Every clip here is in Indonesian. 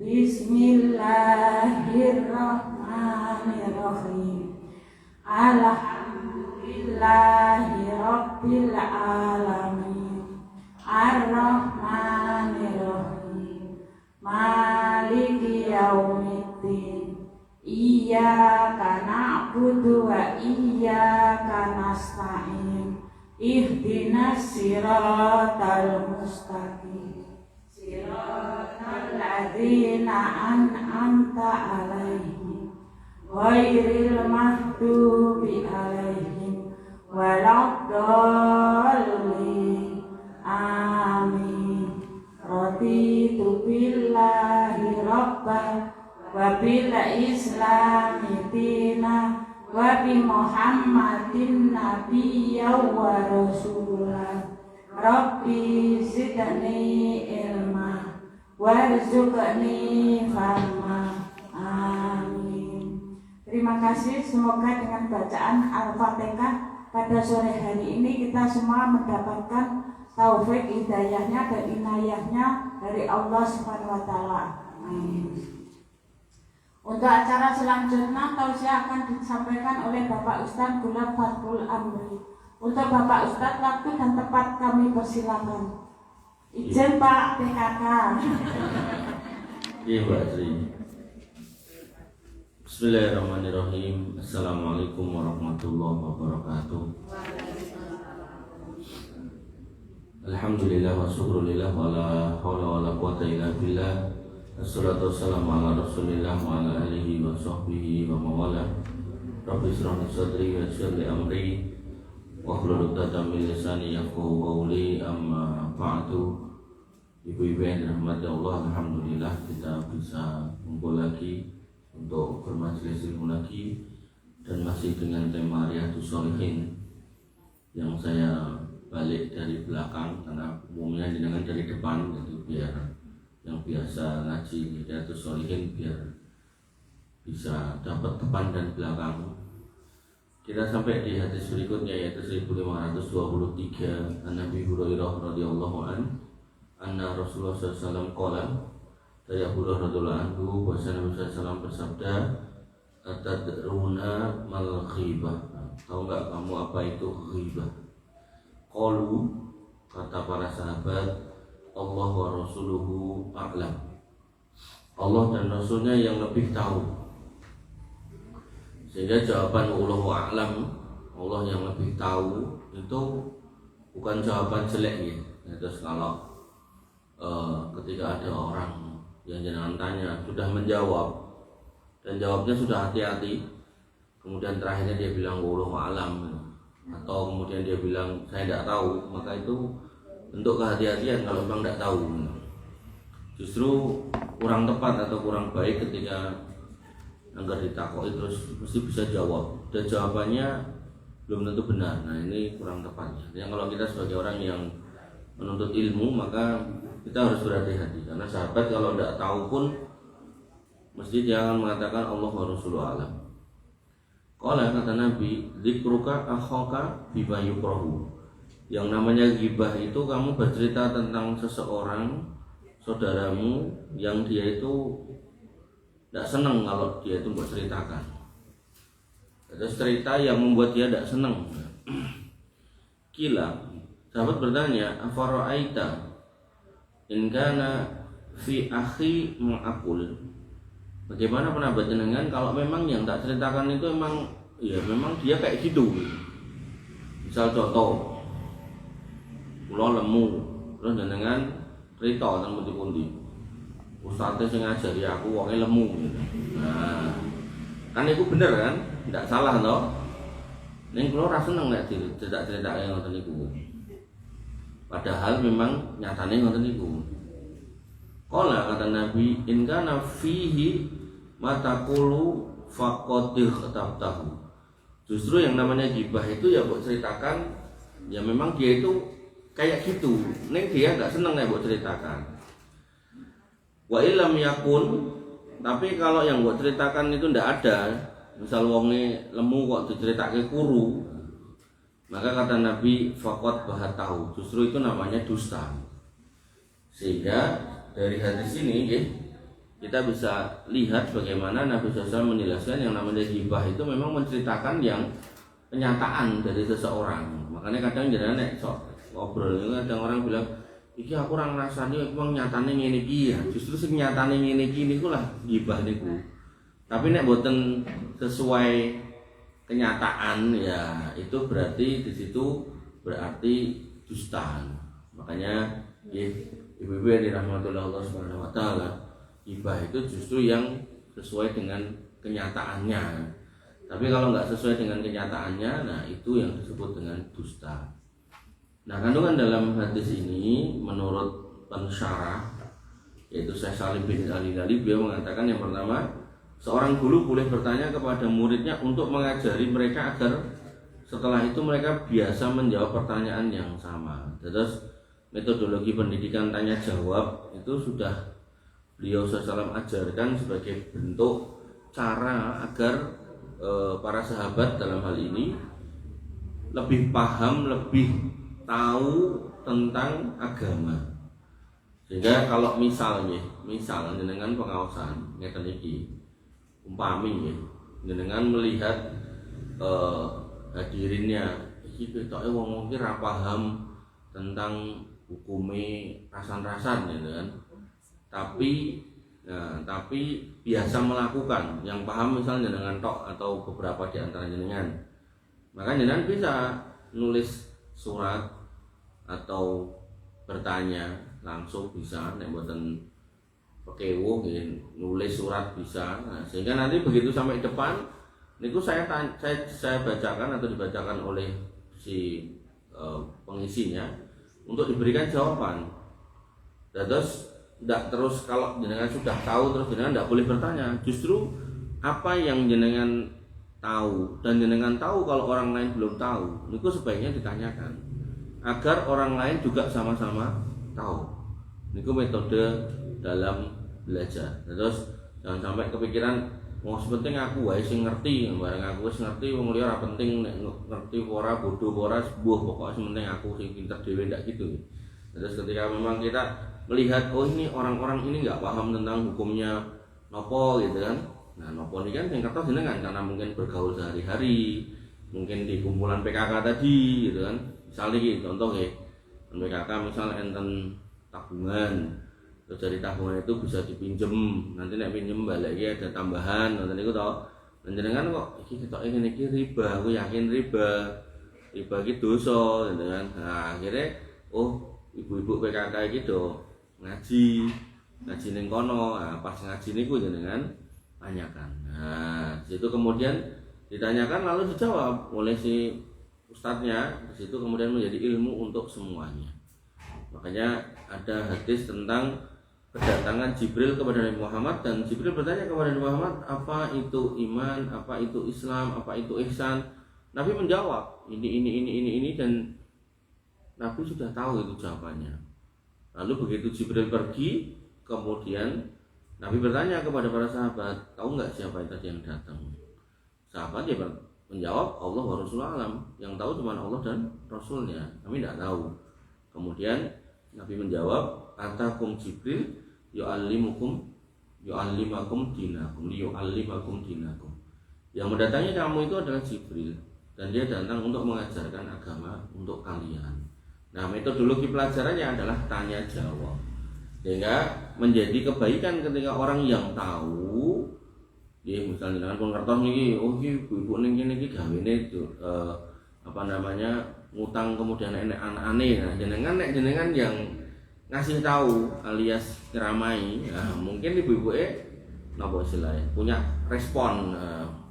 Bismillahirrahmanirrahim. Alhamdulillahi rabbil alamin. Ar-Rahmanirrahim. Maliki yaumiddin. Iyyaka na'budu wa iyyaka nasta'in. Ihdinas siratal mustaqim. Siratal ladzina an'amta 'alaihim ghairil maghdubi 'alaihim waladdallin. Amin. Raditu billahi rabban wa bil islami dina wa bi Muhammadin nabiyyan wa rasulan. Rabbi zidni ilma warzuqni fahma. Amin. Terima kasih. Semoga dengan bacaan Al-Fatihah pada sore hari ini kita semua mendapatkan taufik hidayahnya dan inayahnya dari Allah Subhanahu wa taala. Amin. Untuk acara selanjutnya tausiah akan disampaikan oleh Bapak Ustadz Gula Fathul Amri. Untuk Bapak Ustadz, waktu dan tempat kami persilakan. Izin Pak PKK. Iya Mbak Sri. Bismillahirrahmanirrahim. Assalamualaikum warahmatullahi wabarakatuh. Alhamdulillah wa syukrulillah wa la hawla wa la quwata illa billah. Assalatu wassalamu ala rasulillah wa ala alihi wa sahbihi wa mawala. Rabbi israh li sadri wa yassir li amri wahlul 'uqdatam min lisani yafqahu qawli. Amma ba'du. Ibu-ibu yang dirahmati Allah, alhamdulillah kita bisa kumpul lagi untuk bermajelis ilmu lagi, dan masih dengan tema Riyadhus Shalihin yang saya balik dari belakang karena umumnya dengan dari depan, jadi biar yang biasa ngaji Riyadhus Shalihin biar bisa dapat depan dan belakang. Kita sampai di hadis berikutnya yaitu 1523. Nabi Hurairah radhiyallahu anhu anna Rasulullah SAW qala, dari Abu Hurairah radhiyallahu anhu bahwa Nabi SAW bersabda, atadruna mal ghibah, tahu enggak kamu apa itu ghibah? Qalu, kata para sahabat, Allah wa rasuluhu a'lam, Allah dan Rasulnya yang lebih tahu. Sehingga jawaban Allahu a'lam, Allah yang lebih tahu, itu bukan jawaban jelek ya. Terus kalau ketika ada orang yang jangan tanya sudah menjawab dan jawabnya sudah hati-hati, kemudian terakhirnya dia bilang Allahu a'lam, atau kemudian dia bilang saya tidak tahu, maka itu bentuk kehati-hatian kalau memang tidak tahu. Justru kurang tepat atau kurang baik ketika agar ditakoi terus mesti bisa jawab dan jawabannya belum tentu benar. Nah ini kurang tepatnya. Yang kalau kita sebagai orang yang menuntut ilmu, maka kita harus berhati-hati, karena sahabat kalau tidak tahu pun mesti dia akan mengatakan Allah wa rasuluhu a'lam. Qala, kata Nabi, dzikruka akhaka bima yukrahu. Yang namanya ghibah itu kamu bercerita tentang seseorang, saudaramu yang dia itu tidak senang kalau dia itu berceritakan. Ada cerita yang membuat dia tidak senang. Kila, sahabat bertanya, afara'aita in kana fi akhi ma'akul. Bagaimana pendapat jenengan kalau memang yang tak ceritakan itu memang ya memang dia kayak gitu. Misal contoh, kula lemu, terus jenengan cerita tentang pundi-pundi. Ustadz sing ngajari aku wonge lemu. Nah, kan itu bener kan? Tidak salah toh. Ning kula ora seneng nek cerita-ceritake ngoten niku. Padahal memang nyatane ngoten niku. Qala, kata Nabi, in kana fihi mataqulu faqad ikhtabtahu. Justru yang namanya ghibah itu ya buat ceritakan, ya memang dia itu kayak gitu. Ning dia enggak seneng nek buat ceritakan. Wa illam yakun, tapi kalau yang buat ceritakan itu ndak ada, misal wonge lemu kok diceritake kuru, maka kata Nabi faqad bahatahu, justru itu namanya dusta. Sehingga dari hadis ini kita bisa lihat bagaimana Nabi SAW menjelaskan yang namanya ghibah itu memang menceritakan yang kenyataan dari seseorang. Makanya kadang jangan nek sok ngobrol itu kadang orang bilang, iki aku orang ngrasani emang nyatane ngene iki ya. Justru sing nyatane ngene iki niku lah ghibah niku. Tapi nek boten sesuai kenyataan ya itu berarti di situ berarti dusta. Makanya ibu-ibu yang dirahmati Allah Subhanahu wa taala, ghibah itu justru yang sesuai dengan kenyataannya. Tapi kalau nggak sesuai dengan kenyataannya, nah itu yang disebut dengan dusta. Nah, kandungan dalam hadis ini menurut pensyarah yaitu Syekh Salim bin Ali Dali, beliau mengatakan yang pertama, seorang guru boleh bertanya kepada muridnya untuk mengajari mereka agar setelah itu mereka biasa menjawab pertanyaan yang sama. Terus metodologi pendidikan tanya jawab itu sudah beliau SAW ajarkan sebagai bentuk cara agar para sahabat dalam hal ini lebih paham, lebih tahu tentang agama. Sehingga kalau misalnya dengan pengawasan ngeten iki umpami dengan melihat hadirinnya iki ketoke wong iki ra paham tentang hukume rasan-rasan gitu kan. Tapi biasa melakukan, yang paham misalnya dengan tok atau beberapa di antara jenengan, maka jenengan bisa nulis surat atau bertanya langsung bisa, nek mboten pekewuh nulis surat bisa. Nah, sehingga nanti begitu sampai depan niku saya bacakan atau dibacakan oleh si pengisinya untuk diberikan jawaban. Terus tidak terus kalau jenengan sudah tahu terus jenengan tidak boleh bertanya. Justru apa yang jenengan tahu dan jenengan tahu kalau orang lain belum tahu, itu sebaiknya ditanyakan agar orang lain juga sama-sama tahu. Itu metode dalam belajar. Terus jangan sampai kepikiran mau sepenting aku wae sing ngerti, bareng aku wis ngerti wong liya ora penting nek ngerti ora bodoh ora sebuah pokoknya sementing aku sing pinter dhewe ndak gitu. Terus ketika memang kita melihat oh ini orang-orang ini nggak paham tentang hukumnya nopo gitu kan, nah nopo ini kan yang kata jenengan karena mungkin bergaul sehari-hari, mungkin di kumpulan PKK tadi gitu kan, misalnya gitu contoh ya PKK misal enten tabungan, terus dari tabungan itu bisa dipinjem, nanti nek pinjem balik ya ada tambahan, nanti itu tau, dan jenengan kok ini riba, aku yakin riba gitu dosa gitu kan, nah akhirnya oh ibu-ibu PKK gitu ngaji ning kono, nah, pas ngaji niku jenengan tanyakan. Nah, situ kemudian ditanyakan lalu dijawab oleh si ustadznya. Di situ kemudian menjadi ilmu untuk semuanya. Makanya ada hadis tentang kedatangan Jibril kepada Nabi Muhammad dan Jibril bertanya kepada Nabi Muhammad, apa itu iman, apa itu Islam, apa itu ihsan. Nabi menjawab ini dan Nabi sudah tahu itu jawabannya. Lalu begitu Jibril pergi, kemudian Nabi bertanya kepada para sahabat, tahu nggak siapa itu tadi yang datang? Sahabat dia menjawab, Allah wa Rasulullah alam, yang tahu cuma Allah dan Rasulnya, kami tidak tahu. Kemudian Nabi menjawab, atakum Jibril yu'allimakum dinakum. Yang mendatangi kamu itu adalah Jibril, dan dia datang untuk mengajarkan agama untuk kalian. Nah, metodologi pelajarannya adalah tanya jawab. Sehingga menjadi kebaikan ketika orang yang tahu, ya misalnya dengan pengertos niki, oh ibu ning kene iki gawene ngutang kemudian enek anak-ane. Nah, jenengan yang ngasih tahu alias ngeramai, nah, mungkin ibu-ibu napa istilahnya punya respon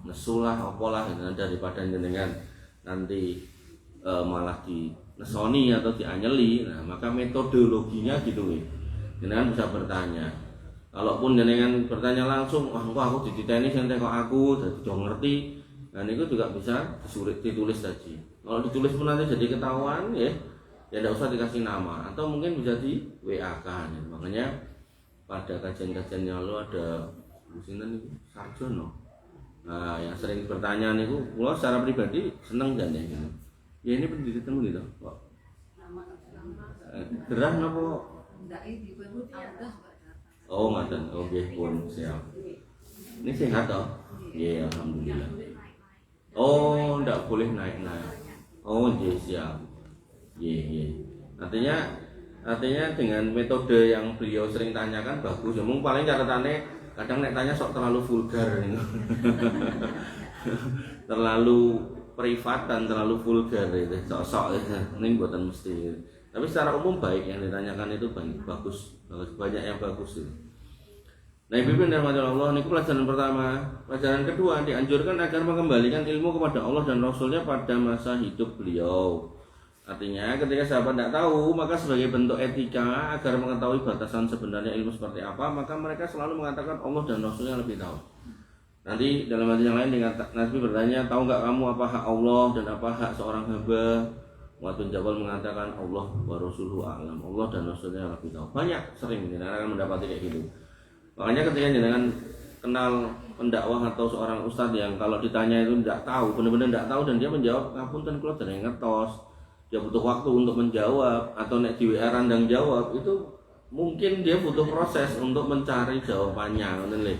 nesulah apalah daripada jenengan nanti malah di nesoni atau dianyeli. Nah, maka metodologinya gitu nih. Jenengan bisa bertanya. Kalaupun jenengan bertanya langsung, wah aku dititeni sing kok aku dadi do ngerti. Nah, niku juga bisa ditulis tadi. Kalau ditulis pun nanti jadi ketahuan ya tidak usah dikasih nama atau mungkin bisa di WA kan. Makanya pada kajian-kajian yang lalu ada sinten niku Sarjono. Nah, yang sering bertanya niku kula secara pribadi seneng jan ya. Ya ini pendidikan gitu, Pak. Gerah napa? Oh ngaten, oke pun siap. Ini sehat toh? Iya alhamdulillah. Oh ndak boleh naik-naik. Oh iya siap. Iya. Artinya dengan metode yang beliau sering tanyakan bagus. Ya mung paling catatannya kadang nek tanya sok terlalu vulgar nih. Terlalu privat dan terlalu vulgar itu. Sok-sok ini buatan mesti. Tapi secara umum baik yang ditanyakan itu bagus, banyak yang bagus itu. Nah, Ibu dan Allah, ini pelajaran pertama. Pelajaran kedua, dianjurkan agar mengembalikan ilmu kepada Allah dan Rasulnya pada masa hidup beliau. Artinya, ketika sahabat tidak tahu, maka sebagai bentuk etika agar mengetahui batasan sebenarnya ilmu seperti apa, maka mereka selalu mengatakan Allah dan Rasulnya lebih tahu. Nanti dalam hadis yang lain dengan Nabi bertanya, tahu nggak kamu apa hak Allah dan apa hak seorang hamba? Mu'adz Jabal mengatakan Allah wa rasuluhu a'lam. Allah dan Rasulnya lebih tahu. Banyak sering jenengan akan mendapati kayak gitu. Makanya ketika jenengan kenal pendakwah atau seorang ustadz yang kalau ditanya itu tidak tahu, benar-benar tidak tahu dan dia menjawab ngapunten kula dereng ngertos. Dia butuh waktu untuk menjawab atau nek di WA randang jawab itu mungkin dia butuh proses untuk mencari jawabannya ngoten lho.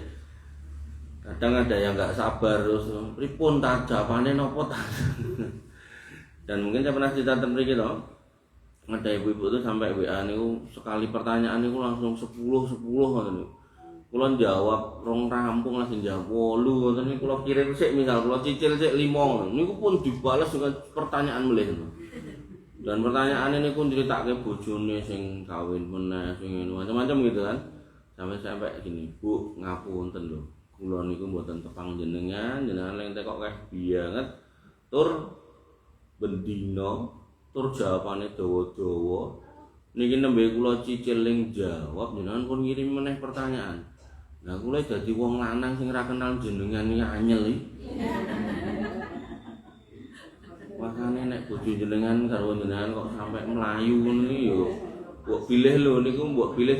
Kadang ada yang nggak sabar terus pripun ta jawabane nopo ta. Dan mungkin saya pernah cerita tentang gitu, ada ibu-ibu itu sampai WA niku sekali pertanyaan niku langsung 10 ngoten niku. Kula jawab rong rampung langsung jawab 8 ngoten niku kula kirim sik misal kula cicil sik 5 niku pun dibalas dengan pertanyaan melih. Dan pertanyaan ini pun ceritake bojone sing kawin meneh sing macam-macam gitu kan. Sampai gini, Bu, ngapunten lho. Kula niku mboten tepang jenengan leng tekok kae banget. Tur bendina tur jawabane dawa-dawa niki nembe kula cicil ling jawab jenengan pun ngirim meneh pertanyaan. Lah kula dadi wong lanang sing ora kenal jenengan iki anyel iki. Makane nek bojo jenengan karo jenengan kok sampai melayu ngono iki yo mbok pilih lho niku mbok pilih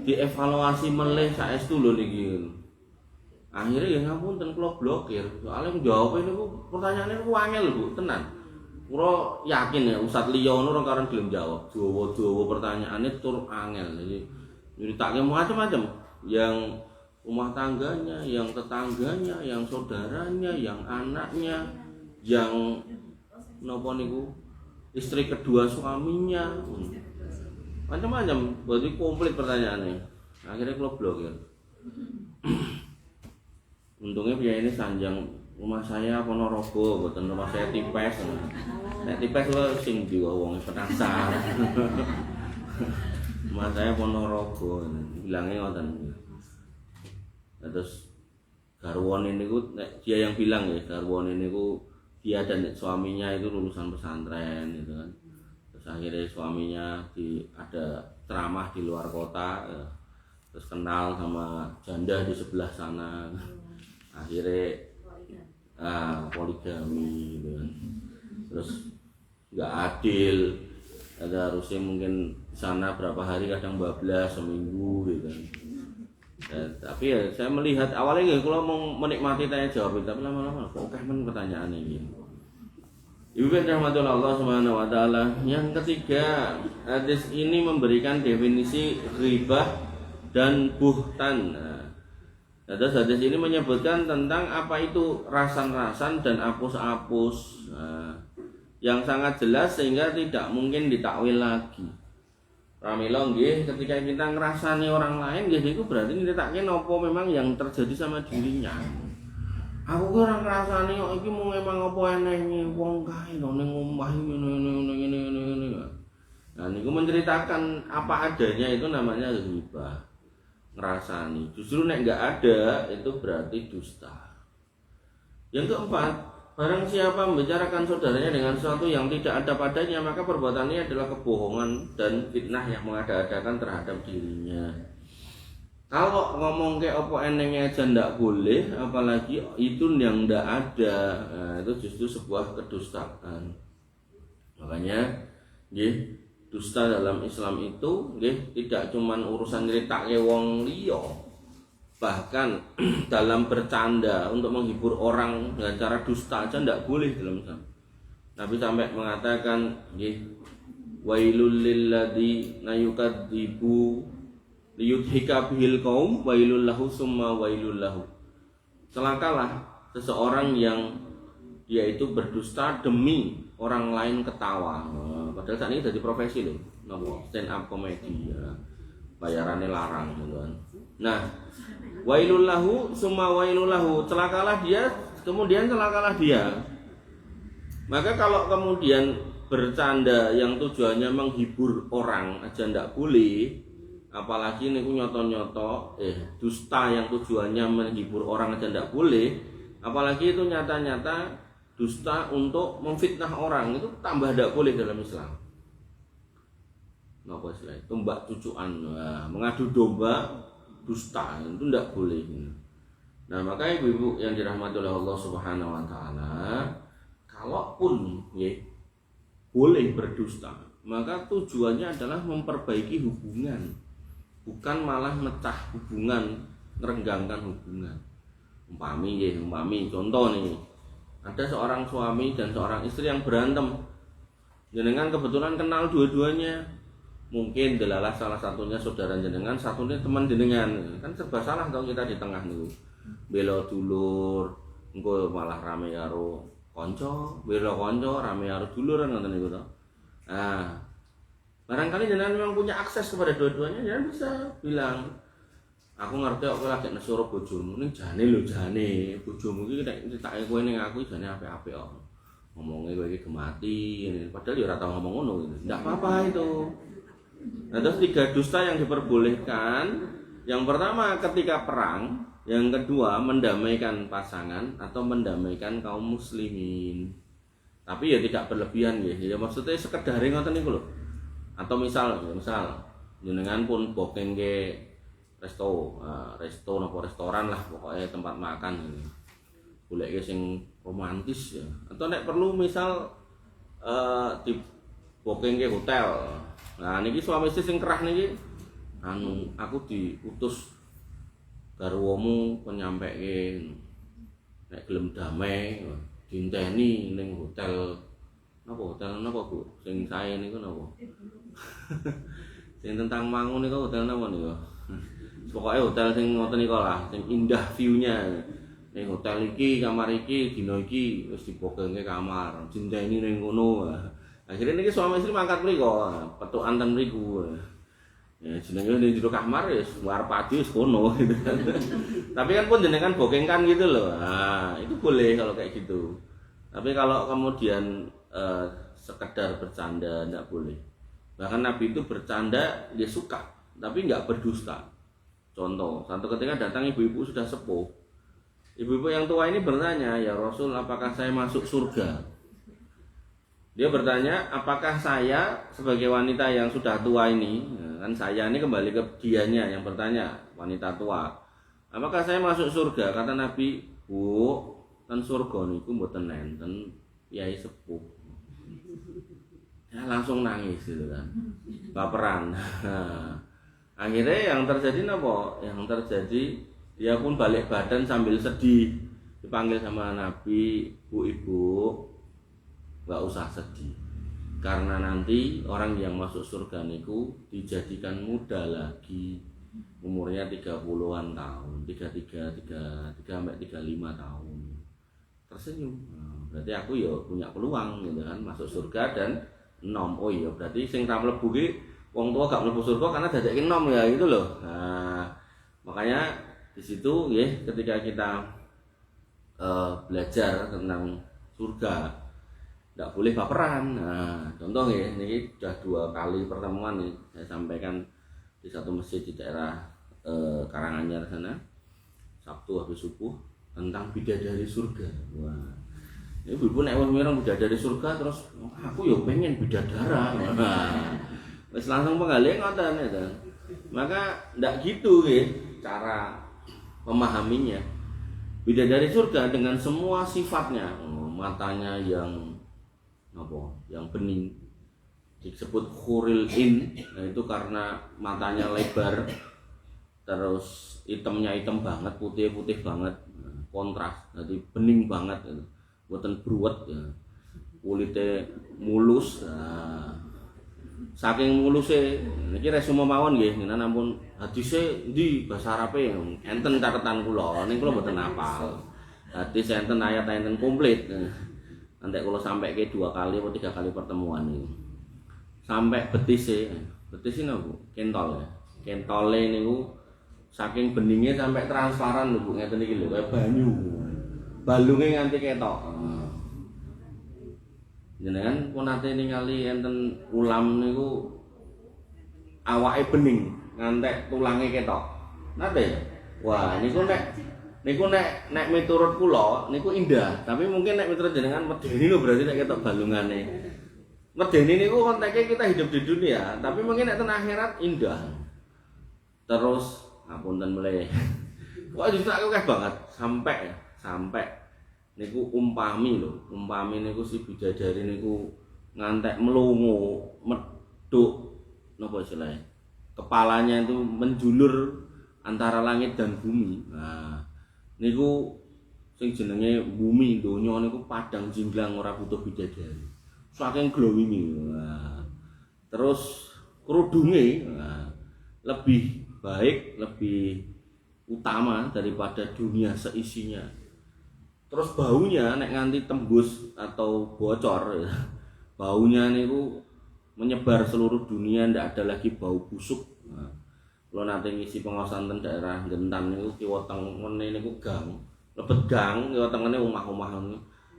dievaluasi melih saestu lho niki. Akhirnya ya ngapunten kula blokir. Soale njawab niku pertanyaane niku angel Bu, tenan. Kula yakin ya Ustaz liya ngono ora karen gelem jawab. Dawa-dawa pertanyaane tur angel. Jadi nyeritake macam-macam yang rumah tangganya, yang tetangganya, yang saudaranya, yang anaknya, yang napa niku istri kedua suaminya. Macam-macam, berarti komplit pertanyaannya. Akhirnya kula blokir. Untungnya biaya ini sanjang rumah saya Ponorogo, bukan rumah saya Tipes. Nek Tipes lo sing di wong penasaran. Rumah saya Ponorogo, bilangnya ngoten. Terus garwon ini dia yang bilang ya, garwon ini dia dan suaminya itu lulusan pesantren gitu kan. Terus akhirnya suaminya ada ceramah di luar kota, ya. Terus kenal sama janda di sebelah sana. Akhirnya poligami gitu kan. Terus nggak adil, ada harusnya mungkin di sana berapa hari kadang bablas seminggu gitu kan. Tapi ya saya melihat awalnya kalau mau menikmati tanya jawab, tapi lama-lama kok men pertanyaannya gitu. Ibu dan rahmatullah Allah Subhanahu wa taala. Yang ketiga, hadis ini memberikan definisi ghibah dan buhtan. Terus hadis ini menyebutkan tentang apa itu rasan-rasan dan apus-apus, yang sangat jelas sehingga tidak mungkin ditakwil lagi. Pramila nggih, ketika kita ngrasani orang lain nggih niku berarti nyritake napa memang yang terjadi sama dirinya. Aku ki ora ngrasani kok iki mung emang apa enenge wong kae lho ning omah ngene. Nah niku menceritakan apa adanya itu namanya ghibah. Ngrasani. Justru nek enggak ada itu berarti dusta. Yang keempat, barang siapa membicarakan saudaranya dengan sesuatu yang tidak ada padanya, maka perbuatannya adalah kebohongan dan fitnah yang mengada-adakan terhadap dirinya. Kalau ngomong kayak apa enengnya aja ndak boleh, apalagi itu yang ndak ada, nah, itu justru sebuah kedustaan. Makanya, nggih, dusta dalam Islam itu nggih tidak cuman urusan nyritake wong liya, bahkan dalam bercanda untuk menghibur orang dengan cara dusta aja ndak boleh dalam Islam. Nabi sampai mengatakan nggih, wailul lil ladzina yukadzibu liyudhika bihil qaum wailul lahu summa wailul lahu. Celakalah seseorang yang dia itu berdusta demi orang lain ketawa. Padahal saat ini jadi profesi loh, stand up comedy ya. Bayarannya larang gitu kan. Nah, wailul lahu summa wailul lahu, celakalah dia, kemudian celakalah dia. Maka kalau kemudian bercanda yang tujuannya menghibur orang aja ndak boleh, apalagi niku nyoto-nyoto dusta yang tujuannya menghibur orang aja ndak boleh, apalagi itu nyata-nyata dusta untuk memfitnah orang, itu tambah ndak boleh dalam Islam. Napa istilah tumbak cucuan, mengadu domba dusta itu ndak boleh. Nah, makanya ibu-ibu yang dirahmati oleh Allah Subhanahu wa taala, kalaupun boleh berdusta, maka tujuannya adalah memperbaiki hubungan, bukan malah mecah hubungan, merenggangkan hubungan. Umpami contoh nih, ada seorang suami dan seorang istri yang berantem, jenengan kebetulan kenal dua-duanya, mungkin delalah salah satunya saudara jenengan, satunya teman jenengan, kan serba salah kalau kita di tengah nih, belo dulur, engko malah rame karo konco, belo konco, rame karo dulur kan ngoten niku to. Nah, barangkali jenengan memang punya akses kepada dua-duanya, jangan bisa bilang, aku ngerti kok kowe lagi nesuro bojomu, ning jane lho, jane bojomu iki nek ditake kowe ning aku jane apik-apik kok. Ngomongnya kowe iki gemati, padahal ya ora tau ngomong ngono gitu. Enggak apa-apa itu. Nah, terus 3 dusta yang diperbolehkan. Yang pertama ketika perang, yang kedua mendamaikan pasangan atau mendamaikan kaum muslimin. Tapi ya tidak berlebihan ya. Ya maksudnya sekedar ngoten niku lho. Atau misal jenengan pun booking ke resto napa restoran lah, pokoknya tempat makan ini. Goleke sing romantis ya. Atau nek perlu misal di booking ke hotel. Nah niki suami istri sing kerah niki aku diutus garwamu penyampaikan nek gelem damai dinteni ning hotel napa Bu sing sae niku napa sing tentang mangu niku hotel napa niku pokoke hotel sing ngoten niku lah sing indah view-nya ning hotel iki kamar iki dina iki wis dibokengke kamar dinteni ning ngono. Akhirnya niki suami istri mangkat mriku, petukan ten mriku. Ya jenenge ning jero kamar ya warep padi wis kono gitu kan. Tapi kan pun jenengan bokengkan gitu loh. Nah, itu boleh kalau kayak gitu. Tapi kalau kemudian sekedar bercanda enggak boleh. Bahkan Nabi itu bercanda dia suka, tapi enggak berdusta. Contoh, satu ketika datang ibu-ibu sudah sepuh. Ibu-ibu yang tua ini bertanya, "Ya Rasul, apakah saya masuk surga?" Dia bertanya, apakah saya sebagai wanita yang sudah tua ini, kan saya ini kembali ke dianya yang bertanya, wanita tua, apakah saya masuk surga? Kata Nabi, Bu, kan surga niku mboten nenten yai sepuh. Ya langsung nangis gitu kan, baperan. Akhirnya yang terjadi apa? Yang terjadi dia pun balik badan sambil sedih, dipanggil sama Nabi, Bu ibu, gak usah sedih, karena nanti orang yang masuk surga niku dijadikan muda lagi, umurnya 30-an tahun, 33 sampai 35 tahun. Tersenyum. Berarti aku ya punya peluang gitu kan masuk surga dan enom. Oh iya, berarti sing ra mlebu ki wong tua gak mlebu surga karena dadekke enom ya gitu loh. Nah, makanya di situ ya ketika kita belajar tentang surga tidak boleh baperan. Nah, contoh ya, ini sudah 2 kali pertemuan nih saya sampaikan di satu masjid di daerah Karanganyar sana, Sabtu habis subuh tentang bidadari surga. Wah, ini ibu nek wong mireng bidadari surga terus aku ya pengen bidadara. Nah, wis langsung penggale ngoten ya. Maka ndak gitu ya cara memahaminya. Bidadari surga dengan semua sifatnya, matanya yang bening disebut khuril in, nah itu karena matanya lebar, terus hitamnya hitam banget, putih banget, kontras, jadi bening banget, buatan bruwet, ya. Kulitnya mulus, nah, Saking muluse niki resume mawon nggih, jenengan ampun hadise ndi basa Arabe enten catetan kula, ning kula mboten hafal. Hadis enten ayat enten komplit. Nanti kula sampaike 2 kali atau 3 kali pertemuan ini. Sampai betise napa? Kentol ya. Kentole niku saking beningnya sampai transparan lho Bu, ngeten iki lho kaya banyu. Balunge nganti ketok. Jenengan pun nate ningali enten ulam niku awake bening ngantek tulange ketok. Nate? Wah, niku nek miturut kula niku indah, tapi mungkin nek miturut jenengan medeni lho berarti nek ketok balungane. Medeni niku konteke kita hidup di dunia, tapi mungkin nek ten akhirat indah. Terus ngapunten meleh. Kok ditakake banget sampai niku umpami niku si bidadari niku ngantek melongo, meduk napa istilahnya. Kepalanya itu menjulur antara langit dan bumi. Nah, niku sing jenenge bumi donya niku padang jinglang ora butuh bidadari. Saking glowinge. Nah, terus kerudunge lebih baik, lebih utama daripada dunia seisinya. Terus baunya nek nganti tembus atau bocor ya. Baunya niku menyebar seluruh dunia, ndak ada lagi bau busuk. Nah, kalau nanti ngisi pengawasan ten daerah Gentan niku kiwa tengene niku gang, lebet gang kiwa tengene omah-omah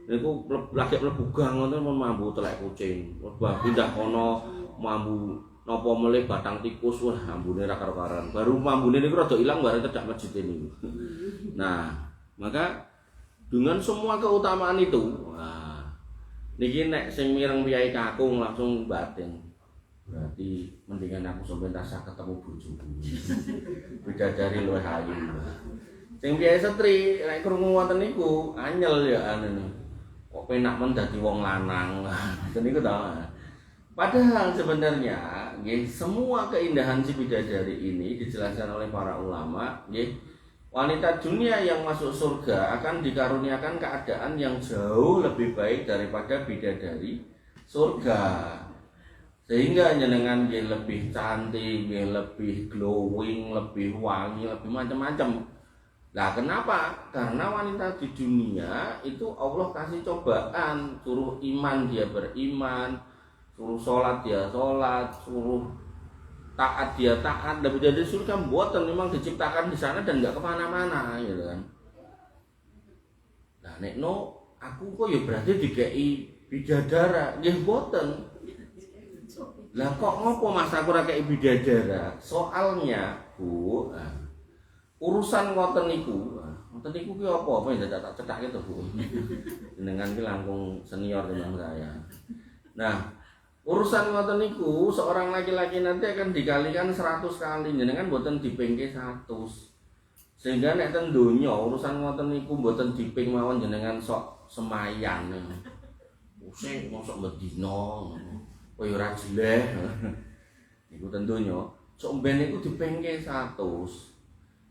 niku lagi mlebu gang ngoten mun mambu telek kucing. Wah pindah kono mambu napa melih batang tikus, wah ambune ra karo-karan. Baru mambune niku rada ilang bareng cedak masjid niku. Nah, maka dengan semua keutamaan itu, wah, niki nek sing mireng piyai kakung langsung batin. Berarti mendingan aku sampai tasah ketemu bojoku. Bidadari luwih ayu. Sing piyai setri nek krungu wonten niku anyel ya anu. Kok penak men dadi wong lanang. Niku ta. Padahal sebenarnya nggih semua keindahan si bidadari ini dijelaskan oleh para ulama nggih. Wanita dunia yang masuk surga akan dikaruniakan keadaan yang jauh lebih baik daripada bidadari surga. Sehingga jenengan dia lebih cantik, dia lebih glowing, lebih wangi, lebih macam-macam. Lah kenapa? Karena wanita di dunia itu Allah kasih cobaan, suruh iman dia beriman, suruh sholat dia sholat, suruh taat dia taat, dan bidadari surga mboten memang diciptakan di sana dan nggak kemana-mana gitu kan. Nah nek no aku kok ya berarti dikei bidadara, nggih mboten. Lah kok ngopo Mas aku ora kei bidadara? Soalnya Bu, urusan ngoten niku ki apa yang tak cedak gitu Bu. Jenengan ki langkung senior dengan saya. Nah, urusan ngoten niku seorang laki-laki nanti akan dikalikan 100 kali, jenengan mboten dipingke 100. Sehingga nek teng donya urusan ngoten niku mboten diping mawon jenengan sok semayan. Pusing mosok medina. Kaya ora jeleh. Niku teng donya, sok ben niku dipingke 100.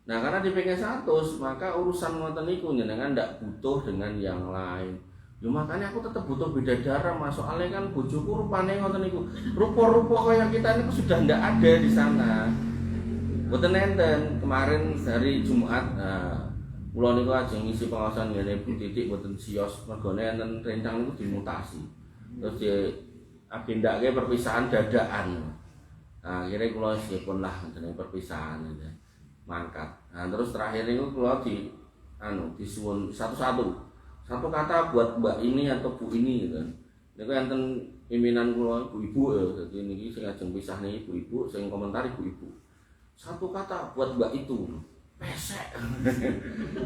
Nah, karena dipingke 100, maka urusan ngoten niku jenengan ndak butuh dengan yang lain. Ya makanya aku tetap butuh bidadara Mas, soalnya kan bojoku rupane ngoten niku. Rupa-rupa kaya kita niku sudah ndak ada di sana. Mboten enten kemarin hari Jumat. Nah, kula niku ajeng ngisi pengawasan ngene Bu Titik mboten sios mergone enten rencang niku dimutasi. Terus di agendake perpisahan dadakan. Nah, akhirnya kula sipun lah jenenge perpisahan gitu. Mangkat. Nah, terus terakhir niku kula disuwun satu-satu. Satu kata buat mbak ini atau bu ini gitu. Niku enten pimpinan kula ibu-ibu ya. Dadi niki sing ajeng pisah nih ibu-ibu, sing komentar ibu-ibu. Satu kata buat mbak itu. Pesek.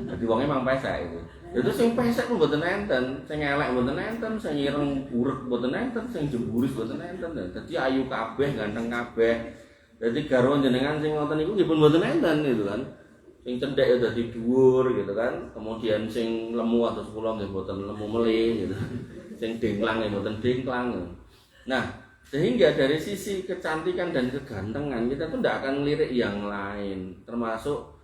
Dadi wong emang pesek itu. Itu sing pesek ku mboten enten, sing elek mboten enten, sing ireng burek mboten enten, sing jemburis mboten enten. Dadi ayu kabeh, ganteng kabeh. Dadi garwa jenengan sing ngoten niku nggih pun mboten enten gitu kan. Sing cendhek ya dadi dhuwur gitu kan. Kemudian sing lemu atus kula nggih mboten lemu melih gitu. Sing dengklang ya mboten dengklang. Nah, sehingga dari sisi kecantikan dan kegantengan kita tuh tidak akan ngelirik yang lain, termasuk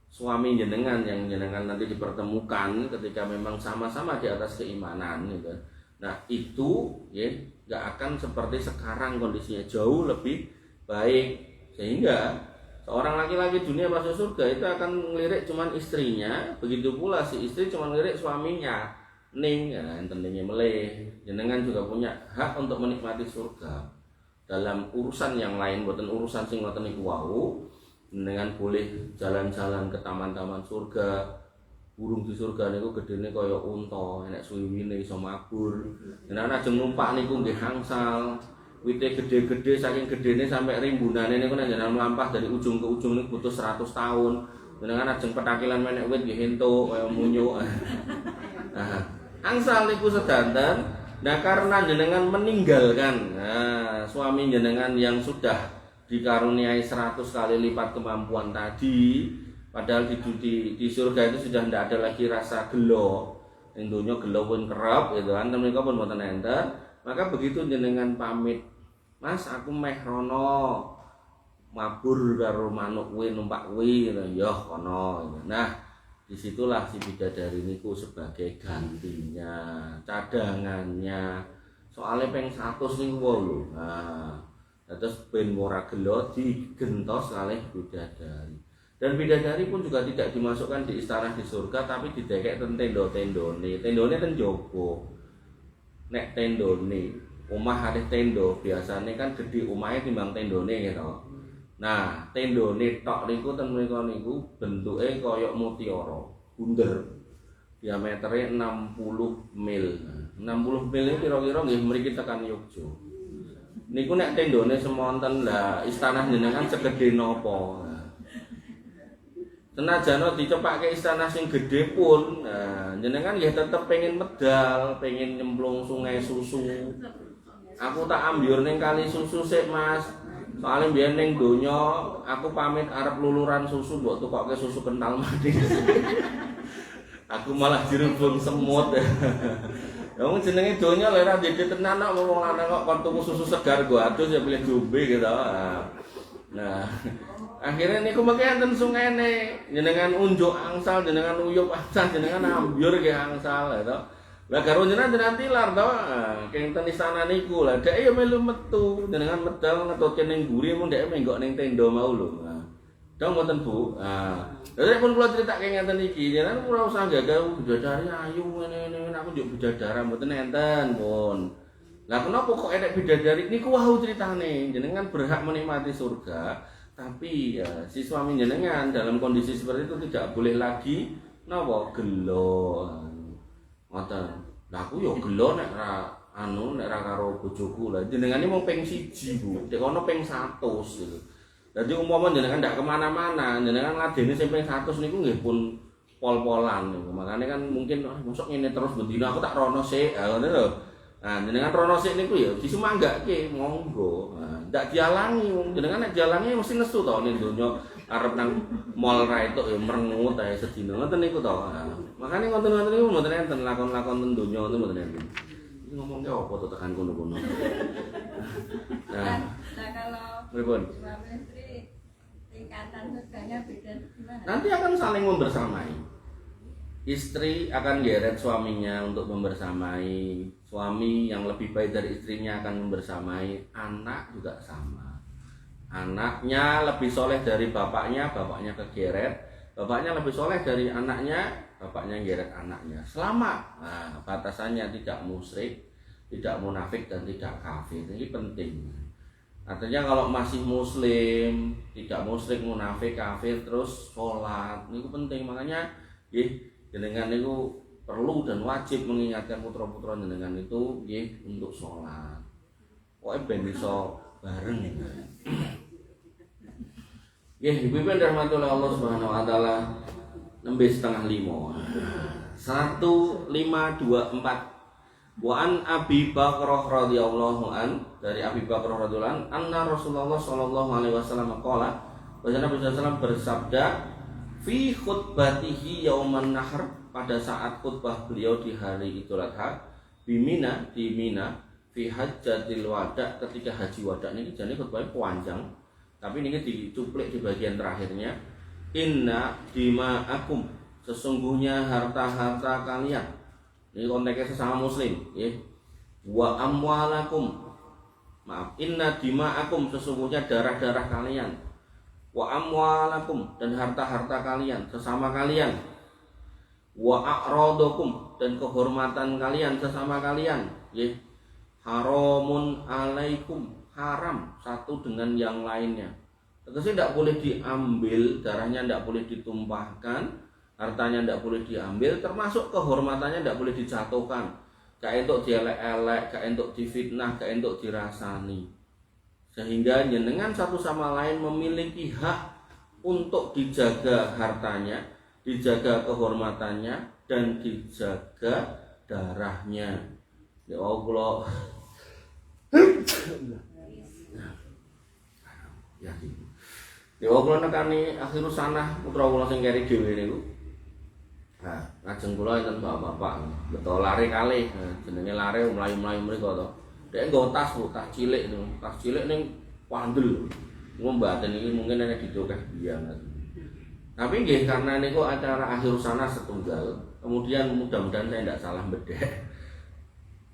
suami jenengan yang jenengan nanti dipertemukan ketika memang sama-sama di atas keimanan gitu. Nah itu ya nggak akan seperti sekarang, kondisinya jauh lebih baik, sehingga seorang laki-laki dunia masuk surga itu akan ngelirik cuman istrinya, begitu pula si istri cuma ngelirik suaminya. Ning ya tentunya meleh, jenengan juga punya hak untuk menikmati surga dalam urusan yang lain, bukan urusan sing ngoten niku wau. Jenengan boleh jalan-jalan ke taman-taman surga. Burung di surga niku gedene kaya unta, enek suwiwine iso mabur. Jenengan ajeng numpak niku nggih angsal. Wite gede-gede saking gedene sampai rimbunane niku nek jenengan mlampah dari ujung ke ujung niku butuh 100 tahun. Jenengan ajeng petakilan menek wit nggih entuk kaya munyu. Nah, angsal niku sedanten. Nah, karena jenengan meninggalkan suami jenengan yang sudah dikaruniai 100 kali lipat kemampuan tadi, padahal di surga itu sudah tidak ada lagi rasa gelo. Ing donya gelo pun kerep gitu kan, menika pun mboten enten. Maka begitu jenengan pamit, "Mas, aku meh rono mabur karo manuk kuwi numpak kuwi," gitu. "Ya, kono." Nah, disitulah si bidadari niku sebagai gantinya, cadangannya. Soalnya peng 100 niku lho. Nah, terus ben ora gelo digentos kalih bidadari. Dan bidadari pun juga tidak dimasukkan di istana di surga, tapi didekek ten tenda-tendone. Tendone ten jaba. Nek tendone, omah ada tendo, biasanya kan gede omahe timbang tendone gitu. Nah, tendone tok niku ten mriko niku bentuke kaya mutiara, bunder. Diametere 60 mil. 60 mil iki kira-kira nggih mriki tekan Yogya. Niku nek tendone semonten lah istana jenengan segede napa. Senajan dicepakke istana sing gedhe pun, jenengan nggih tetep pengen medal, pengen nyemplung sungai susu. Aku tak ambyur ning kali susu sik, Mas. Soalnya biyen ning donya aku pamit arep luluran susu mbok tukokke susu kental mati. Aku malah dirubung semut. Ya wong jenenge donya lho ora ndek tenan kok wong lanang kok kon tuku susu segar gua adus ya pilih diombe gitu. Nah, akhirnya niku mengke enten sungene, jenengan unjuk angsal, jenengan uyup angsal, jenengan ambyur nggih angsal gitu. Lah karo jenengan tilar to, keng ten istana niku lah dhek ya melu metu, jenengan medal ngetutke ning mburi mung dhek menggok ning tenda mau lho. Nah, dong mboten Bu. Lha pun kula critakake ngenten iki, jenengan ora usah gagah bidadari ayu ngene-ngene aku njuk bidadara mboten enten pun. Lah kenapa kok enek bidadari niku wau critane, jenengan berhak menikmati surga, tapi ya, si suami jenengan dalam kondisi seperti itu tidak boleh lagi napa gelo. Ngoten. Lah aku yo gelo nek ra karo bojoku. Lah jenengan iki mung ping 1, Bu. Dek kono ping 100 gitu. Dadi umpama jenengan ndak kemana-mana, jenengan ngadeni sing ping 100 niku nggih pun pol-polan niku. Makane kan mungkin mosok ngene terus bendina aku tak rono sik. Ngono lho. Nah, jenengan rono sik niku ya disumanggake monggo. Nah, ndak dialangi wong jenengan nek dialangi mesti nesu to ning donya arep nang mall ra itu ya merengut ae sedina. Ngoten niku to. Nah, makane ngoten-ngoten niku mboten enten lakon-lakon ten donya ngoten mboten enten. Iki ngomongke apa to tekan kono-kono. Nah, kalau pripun? suami istri tingkatan surganya beda gimana? Nanti akan saling membersamai. Istri akan geret suaminya untuk membersamai. Suami yang lebih baik dari istrinya akan membersamai. Anak juga sama. Anaknya lebih soleh dari bapaknya, bapaknya kegeret. Bapaknya lebih soleh dari anaknya, bapaknya geret anaknya. Selama batasannya tidak musyrik, tidak munafik dan tidak kafir. Ini penting. Artinya kalau masih muslim, tidak musyrik, munafik, kafir terus sholat, ini penting. Makanya jenengan itu perlu dan wajib mengingatkan putra-putra jenengan itu untuk sholat. Pokoknya ben iso bareng. Dipimpin rahmatullah Allah Subhanahu wa taala nembe 4:30. 1524. Wa an Abi Bakrah radhiyallahu an, dari Abi Bakrah radhiyallahu an, anna Rasulullah sallallahu alaihi wasallam qala, bahwa Nabi sallallahu alaihi wasallam bersabda fi khutbatihi yauman nahr, pada saat khutbah beliau di hari Idul Adha di Mina, fi hajjatil wada, ketika haji wada. Ini jadi khutbahnya panjang, tapi ini dicuplik di bagian terakhirnya. Inna dima'akum, sesungguhnya harta-harta kalian. Ini konteksnya sesama muslim, wa amwalakum, maaf, inna dima'akum, sesungguhnya darah-darah kalian, wa amwalakum, dan harta-harta kalian sesama kalian, wa a'radakum, dan kehormatan kalian sesama kalian, ya, haramun alaikum, haram satu dengan yang lainnya. Tegese tidak boleh diambil, darahnya tidak boleh ditumpahkan, hartanya tidak boleh diambil, termasuk kehormatannya tidak boleh dijatuhkan. Gak entuk dielek-elek, gak entuk difitnah, gak entuk dirasani. Sehingga jenengan satu sama lain memiliki hak untuk dijaga hartanya, dijaga kehormatannya, dan dijaga darahnya. Ya Allah. Ya gitu. Ya kula nekani akhirus sanah putra kula sing keri dhewe niku. Nah, ngajeng kula enten bapak-bapak beto lare kalih. Jenenge lare mlayu-mlayu mriku to. Dek nggo tas Bu, tas cilik niku. Tas cilik ning pandel. Mbaten iki mungkin ana didokeh biang. Tapi nggih karena niku acara akhirus sanah setunggal. Kemudian mudah-mudahan saya tidak salah bedek.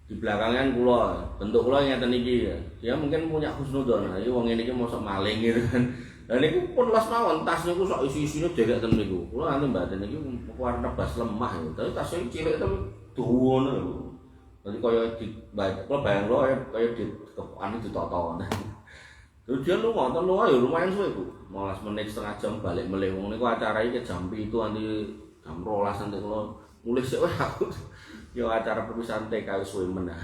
Di belakangan kula, bentuk kula ngeten iki ya. Dia mungkin punya husnudzon. Iki wong ngene iki mosok maling gitu kan. Lah niku pun les mawon tas niku sok isi-isine dhewe ten niku. Kula anu mbaten iki warna bas lemah ya. Tapi tas iki cilik tapi dawane lho. Dadi kaya di kula bayang lho kaya di anu ditoto. Terus dia lunga ya lumayan suwe Bu. 15 menit setengah jam balik meleh. Wong niku acara iki jam 7 nanti jam 12 nanti kula mulih sik wae aku. Yo acara perpisahan TK suwe menah.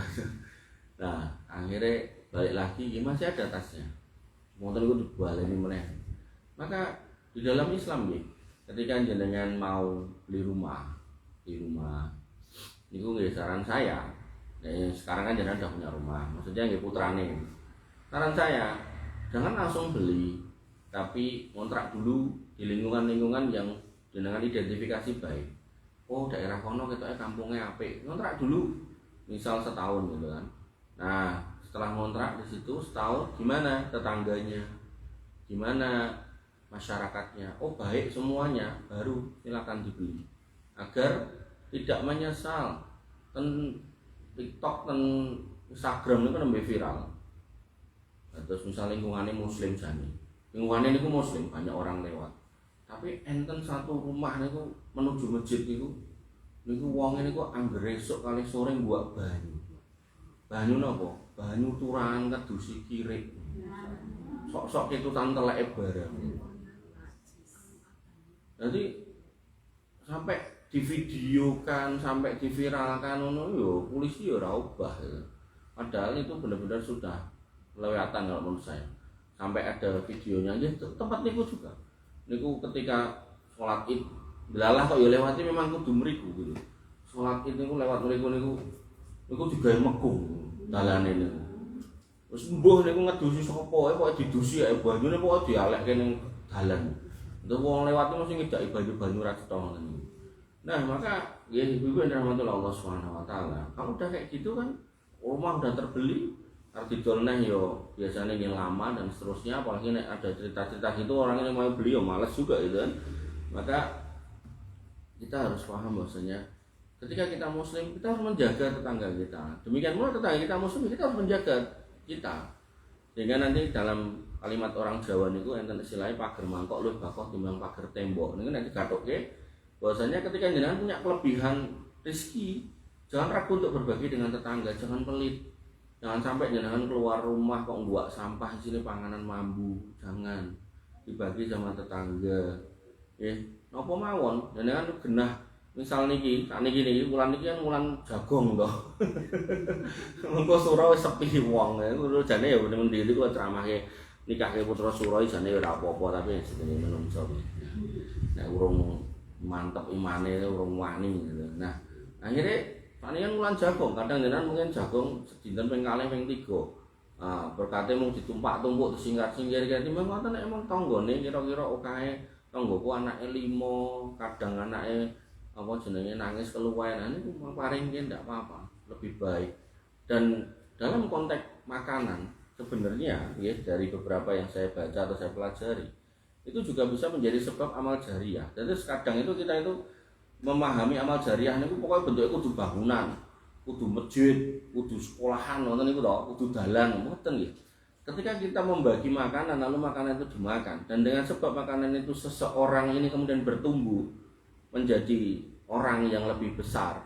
Nah, akhirnya balik lagi masih ada tasnya. Motor itu dibaleni meneh. Maka di dalam Islam nih, ketika jenengan mau beli rumah, niku nggih saran saya. Sekarang kan jenengan udah punya rumah, maksudnya nggih putrane. Saran saya, jangan langsung beli, tapi kontrak dulu di lingkungan-lingkungan yang jenengan identifikasi baik. Oh, daerah kono ketoke kampungnya apik. Kontrak dulu misal setahun gitu kan. Nah, setelah kontrak di situ setahun, gimana tetangganya, gimana masyarakatnya, oh baik semuanya, baru silakan dibeli agar tidak menyesal. Ten TikTok, ten Instagram itu kan lebih viral. Terus misalnya lingkungannya Muslim jani, lingkungannya itu Muslim, banyak orang lewat. Tapi enten satu rumah niku menuju masjid niku wong niku anggere esuk kali sore buat banyu. Banyu napa? Banyu turangan kedusi kirik. Sok-sok ketutan teleke barang. Jadi sampai divideokan, sampai diviralkan ngono yo polisi yo ora obah. Padahal itu benar-benar sudah kelewatan kalau menurut saya. Sampai ada videonya aja tempat niku juga. Niku ketika sholat Id, belalah kok ya lewati memang kudu mriku gitu. Sholat Id niku lewat mriku niku digawe megung dalane niku. Wis mbuh niku ngedusi sapa ae kok didusi ae banyune kok dialekke ning dalan. Itu wong lewat mesti ngidaki banyu-banyu ra cetha ngoten. Nah, maka ya ibu-ibu yang dirahmati Allah Subhanahu wa taala. Kalau udah kayak gitu kan rumah udah terbeli, arti dolneh yo biasanya ini lama dan seterusnya, apalagi nek ada cerita-cerita gitu orang yang mau beli yo males juga gitu kan. Maka kita harus paham bahwasanya ketika kita muslim kita harus menjaga tetangga kita. Demikian pula tetangga kita muslim kita harus menjaga kita. Sehingga nanti dalam kalimat orang Jawa niku enten istilahnya pager mangkok luwih bakoh timbang pager tembok. Niku nanti gathuke bahwasanya ketika jenengan punya kelebihan rezeki, jangan ragu untuk berbagi dengan tetangga, jangan pelit. Jangan sampai jenengan keluar rumah kok ngbuak sampah di sini panganan mambu, jangan dibagi sama tetangga. Napa mawon, jenengan genah misal niki, sak niki wulan niki kan wulan jagung to. Mengko sura wis sepi wong, ngono jane ya men-men iki kok ceramahke nikahke putra sura jane ya ora apa-apa tapi jenenge menungso. Nek urung mantep imane, urung wani gitu. Nah, akhirnya palingan wulan jagung, kadang jenengan mungkin jagung sedinten ping kalih ping 3. Ah, berkate mung ditumpak-tumpuk disingkat-singkir kaya timbang ngoten nek emang tanggane kira-kira okahe tanggoku anake 5, kadang anake apa jenenge nangis keluwen, niku paringke ndak apa-apa, lebih baik. Dan dalam konteks makanan sebenarnya ya dari beberapa yang saya baca atau saya pelajari itu juga bisa menjadi sebab amal jariah. Jadi kadang itu kita itu memahami amal jariah niku pokoknya bentuknya kudu bangunan. kudu masjid, kudu sekolahan, ngoten niku to, kudu dalan, mboten nggih. Ketika kita membagi makanan lalu makanan itu dimakan dan dengan sebab makanan itu seseorang ini kemudian bertumbuh menjadi orang yang lebih besar,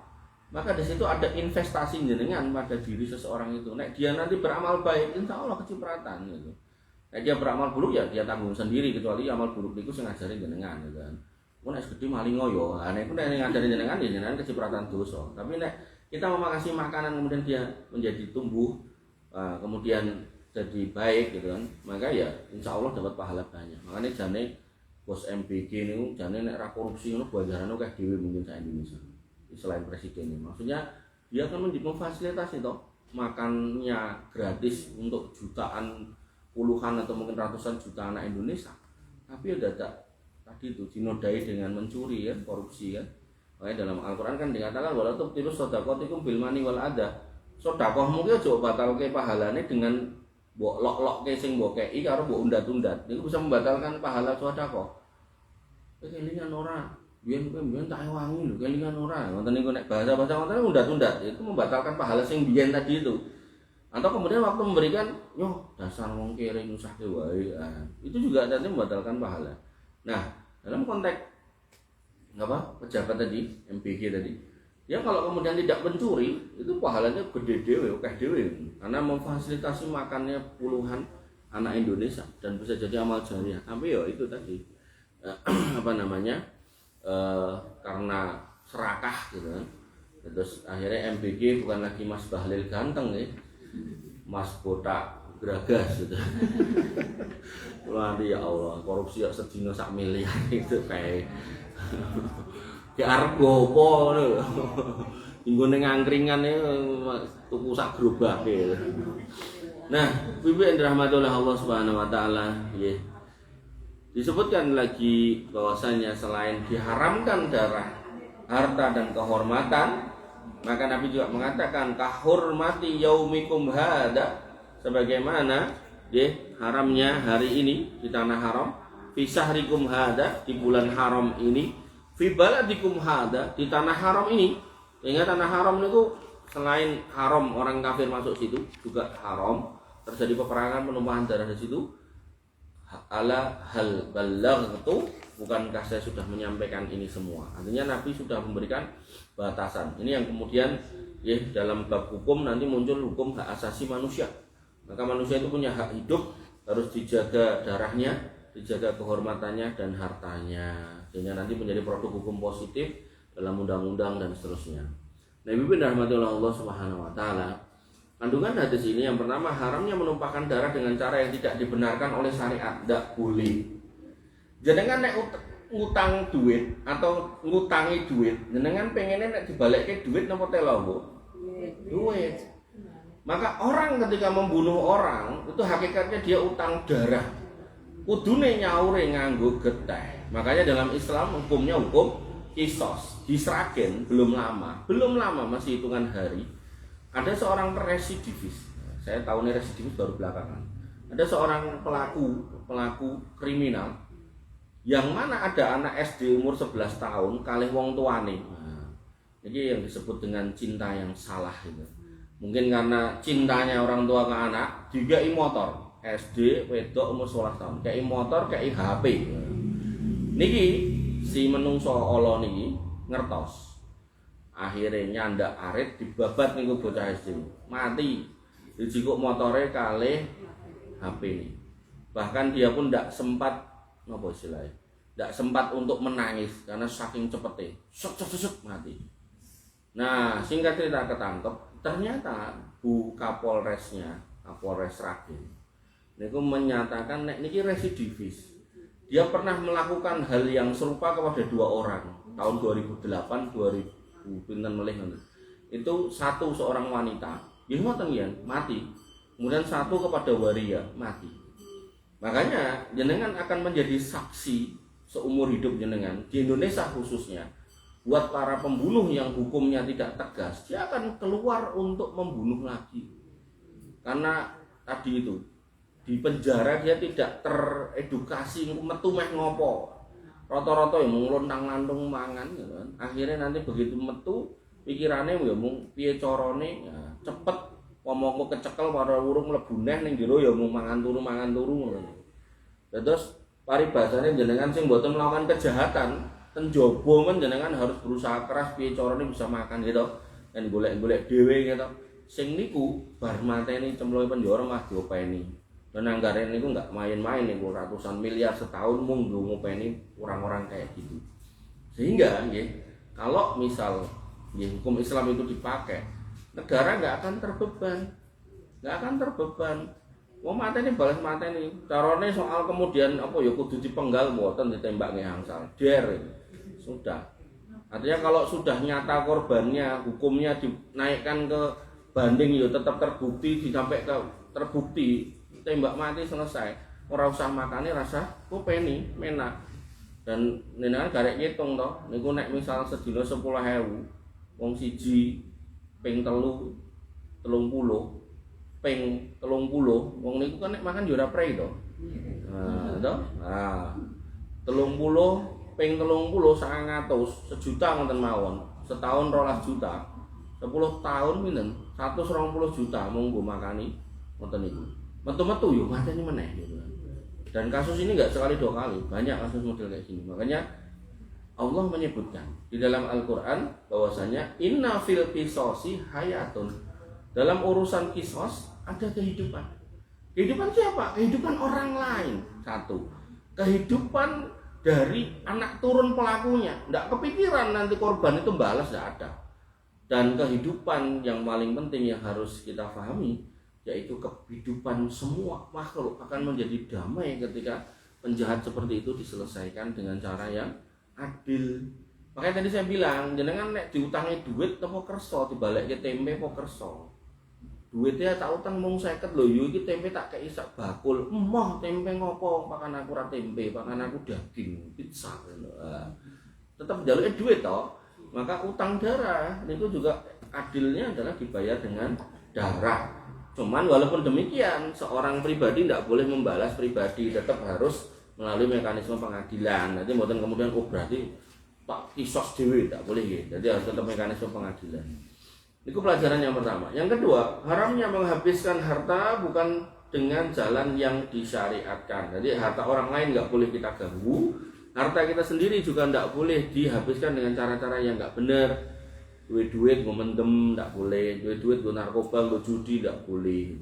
maka di situ ada investasi jenengan pada diri seseorang itu. Nek dia nanti beramal baik, insya Allah kecipratan gitu. Nek dia beramal buruk ya dia tanggung sendiri, kecuali amal buruk itu sing ngajari jenengan gitu kan. Nek gede malingo yo, nek nek ngajari jenengan ya jenengan kecipratan dosa. Tapi nek kita memakasi makanan kemudian dia menjadi tumbuh, kemudian jadi baik gitu kan, maka ya insya Allah dapat pahala banyak. Makanya jane bos MBG ini jane nek ra korupsi ngono ganjarane akeh dhewe mungkin sa Indonesia. Selain presiden ini, maksudnya dia akan memfasilitasi toh makannya gratis untuk jutaan, puluhan atau mungkin ratusan juta anak Indonesia. Tapi ada tadi itu dinodai dengan mencuri ya, korupsi kan. Makanya dalam Al-Quran kan dikatakan wala tubtilu shadaqatikum bil mani wal adha. Sedekahmu ki aja batalke pahalane dengan mbok lok-lokke sing mbok kei karo mbok undat-undat. Niku bisa membatalkan pahala sedekah. Kelingan ora, biyen tak ewangi lho, kelingan ora. Ngoten niku nek bahasa-bahasa ngoten undat-undat itu membatalkan pahala sing biyen tadi itu. Atau kemudian waktu memberikan, yo dasar wong kere nyusahke wae. Itu juga nanti membatalkan pahala. Nah, dalam konteks pejabat tadi, MPG tadi, ya kalau kemudian tidak mencuri, itu pahalanya gede dewe, akeh dewe. Karena memfasilitasi makannya puluhan anak Indonesia dan bisa jadi amal jariah. Tapi ya itu tadi karena serakah gitu kan. Terus akhirnya MPG bukan lagi Mas Bahlil ganteng ya, Mas Botak Gragas gitu. Nanti ya Allah, korupsi ya sedina sak miliar itu kayak arep gopo lho. Inggone ngangkringane tuku sak gerobak gitu. Nah, Bibi rahmatullah Allah Subhanahu wa taala, nggih. Disebutkan lagi bahwasanya selain diharamkan darah, harta dan kehormatan, maka Nabi juga mengatakan kahurmati yaumikum hada, sebagaimana haramnya hari ini di tanah haram, fi syahrikum hada, di bulan haram ini, fi baladikum hada, di tanah haram ini. Ingat tanah haram itu selain haram orang kafir masuk situ juga haram, terjadi peperangan, penumpahan darah di situ. Ala hal balaghtu, bukankah saya sudah menyampaikan ini semua? Artinya Nabi sudah memberikan batasan. Ini yang kemudian dalam bab hukum nanti muncul hukum hak asasi manusia. Maka manusia itu punya hak hidup, harus dijaga darahnya, dijaga kehormatannya dan hartanya. Sehingga nanti menjadi produk hukum positif dalam undang-undang dan seterusnya. Nabi bin rahmatullah Allah Subhanahu wa taala. Kandungan hadis ini yang pertama, haramnya menumpahkan darah dengan cara yang tidak dibenarkan oleh syariat, tidak boleh. Jenengan nek ngutang duit atau ngutangi duit, jenengan pengennya nek dibalikke duit napa telo? Duit. Maka orang ketika membunuh orang itu hakikatnya dia utang darah. Kudune nyaure nganggo getih. Makanya dalam Islam hukumnya hukum kisos. Di Sragen belum lama masih hitungan hari. Ada seorang residivis. Saya tahu nih residivis baru belakangan. Ada seorang pelaku kriminal yang mana ada anak SD umur 11 tahun kalih wong tuane. Jadi yang disebut dengan cinta yang salah itu. Mungkin karena cintanya orang tua ke anak, dikai motor. SD wedok umur 11 tahun, kei motor, kei HP. Niki si menungso ala niki ngertos. Akhirnya nyandak arit dibabat niku bocah SD. Mati. Dijikuk motore kalih HP ini. Bahkan dia pun tidak sempat napa istilahnya? Tidak sempat untuk menangis karena saking cepete. Sek mati. Nah, singkat cerita ketangkep, ternyata Bu Kapolresnya, Kapolres Sragen, niku menyatakan nek niki residivis. Dia pernah melakukan hal yang serupa kepada 2 orang tahun 2008 pinten melih itu seorang wanita nggih ngoten yen mati, kemudian satu kepada waria mati. Makanya jenengan akan menjadi saksi seumur hidup jenengan di Indonesia khususnya buat para pembunuh yang hukumnya tidak tegas, dia akan keluar untuk membunuh lagi karena tadi itu di penjara dia tidak teredukasi metu meh ngopo. Rata-rata yang lontang-lantung mangan gitu kan. Akhirnya nanti begitu metu pikirane ya mung piye carane ya, cepet omongku kecekel para wurung mlebu neh ning jero ya mung mangan turu ngono. Terus paribasane jenengan sing mboten melakukan kejahatan ten jaba men jenengan harus berusaha keras piye carane bisa makan gitu kan golek-golek dhewe gitu. Sing niku bar mateni cemplunge penjara mah diopeni. Dan anggaran niku enggak main-main niku ratusan miliar setahun mung ngopeni orang-orang kayak gitu. Sehingga nggih kalau misal nggih hukum Islam itu dipakai, negara enggak akan terbeban. Wong mateni balas mateni. Carane soal kemudian apa ya kudu dipenggal mboten ditembak nggih angsal. Der. Sudah. Artinya kalau sudah nyata korbannya, hukumnya dinaikkan ke banding ya tetap terbukti sampai ke terbukti tembak mati selesai. Ora usah makane rasa kopeni menak. Dan nenengan garek ngitung to. Niku nek misal sedina 10.000, wong siji ping 30 ping 30 wong niku kan nek makan yo ora prei to. Nah, to. Nah. 30 ping 30 100 sejuta ngoten mawon. Setahun 12 juta. 10 tahun pinten? 120 juta mung nggo makani ngoten niku. Metu-metu yo mateni meneh gitu. Dan kasus ini enggak sekali dua kali, banyak kasus model kayak gini. Makanya Allah menyebutkan di dalam Al-Qur'an bahwasanya inna fil qisasi hayatun. Dalam urusan kisos ada kehidupan. Kehidupan siapa? Kehidupan orang lain. Satu. Kehidupan dari anak turun pelakunya. Enggak kepikiran nanti korban itu balas, enggak ada. Dan kehidupan yang paling penting yang harus kita pahami yaitu kehidupan semua makhluk akan menjadi damai ketika penjahat seperti itu diselesaikan dengan cara yang adil. Makanya tadi saya bilang, jenengan nek diutangi duit apa kersa dibalekke tempe apa kersa. Duitnya tak utang mung 50 lho, yo iki tempe tak kei sak bakul. Emoh tempe ngopo? Pakan aku ora tempe, pakan aku daging, pizza. Tetap njaluke duit toh. Maka utang darah itu juga adilnya adalah dibayar dengan darah. Cuman walaupun demikian, seorang pribadi tidak boleh membalas pribadi, tetap harus melalui mekanisme pengadilan. Nanti mboten kemudian berarti tak kisos dhewe, tak boleh ya. Jadi harus tetap mekanisme pengadilan. Itu pelajaran yang pertama. Yang kedua, haramnya menghabiskan harta bukan dengan jalan yang disyariatkan. Jadi harta orang lain nggak boleh kita ganggu, harta kita sendiri juga nggak boleh dihabiskan dengan cara-cara yang nggak benar. Duit-duit gue mendem tidak boleh, duit-duit gue narkoba, gue judi tidak boleh.